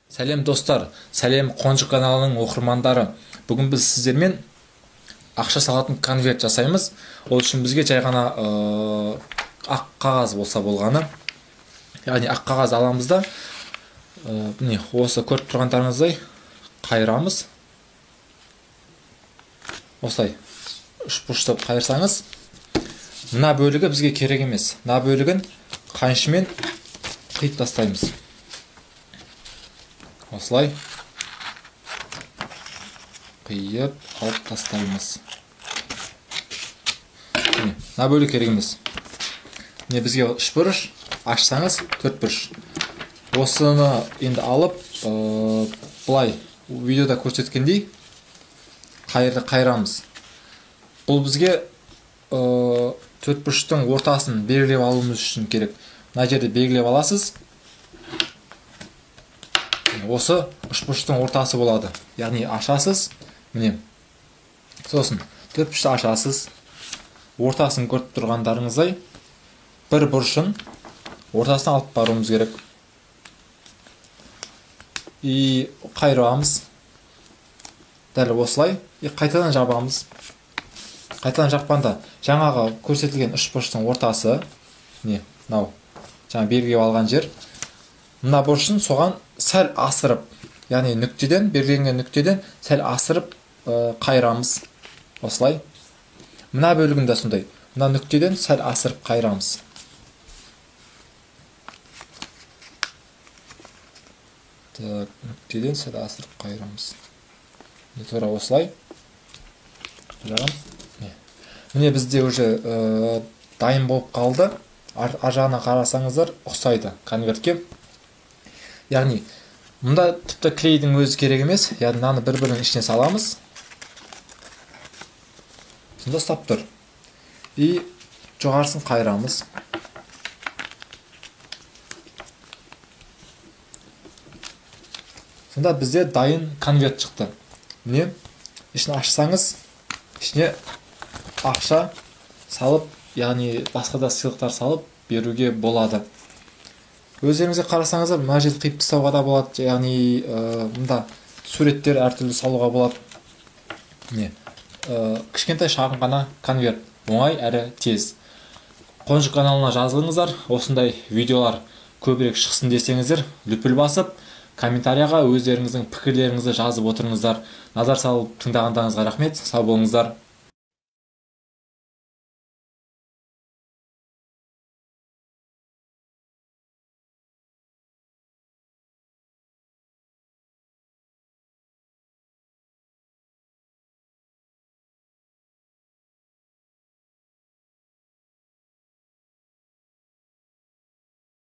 Сәлем достар, сәлем Қонжық каналының оқырмандары. Бүгін біз сіздермен ақша салатын конверт жасаймыз. Ол үшін бізге жай ғана ақ қағаз болса болғаны. Яғни ақ қағаз аламыз да, міне осы көріп тұрғандарыңыздай қайырамыз. Осылай үш бұрыштап қайырсаңыз, мына бөлігі бізге керек емес. Мына бөлігін қаншымен қиып тастаймыз. Осылай қиып алып тастаймыз. Мына бөлік керек емес. Міне бізге үш бұрыш, ашсаңыз төрт бұрыш. Осыны енді алып, бұлай видеода көрсеткендей қайырамыз. Бұл бізге төрт бұрыштың ортасын белгілеп алуымыз үшін керек. Мына жерде белгілеп аласыз. Осы үш бұрыштың ортасы болады. Яғни ашасыз, міне. Сосын төрт бұрышты ашасыз. Ортасын көріп тұрғандарыңыздай бір бұрышын ортасына алып баруымыз керек. И қайырамыз. Дәл осылай. И қайтадан жабамыз. Қайтадан жапқанда жаңағы көрсетілген үш бұрыштың ортасы, не, мынау, жаңа белгілеп алған жер. Мына бұрышын соған сәл асырып, яғни нүктеден, белгіленген нүктеден сәл асырып қайырамыз. Осылай. Мына бөлігінде сондай. Мына нүктеден сәл асырып қайырамыз. Нүктеден сәл асырып қайырамыз. Тура осылай. Міне бізде уже дайын болып қалды. Ар жағына қарасаңыздар ұқсайды конвертке. Яғни мұнда тіпті клейдің өзі керек емес. Яғни мынаны бір-бірінің ішіне саламыз. Сонда ұстап тұр. И жоғарысын қайырамыз. Сонда бізде дайын конверт шықты. Міне, ішін ашсаңыз, ішіне ақша салып, яғни басқа да сыйлықтар салып беруге болады. Өздеріңізге қарасаңыздар, мына жерді қиып тастауға да болады, яғни мұнда суреттер әртүрлі салуға болады. Міне, кішкентай шағын ғана конверт, оңай әрі тез. Қонжық каналына жазылыңыздар, осындай видеолар көбірек шықсын десеңіздер, лүпіл басып, комментарияға өздеріңіздің пікірлеріңізді жазып отырыңыздар. Назар салып тыңдағандарыңызға рахмет, сау болыңыздар.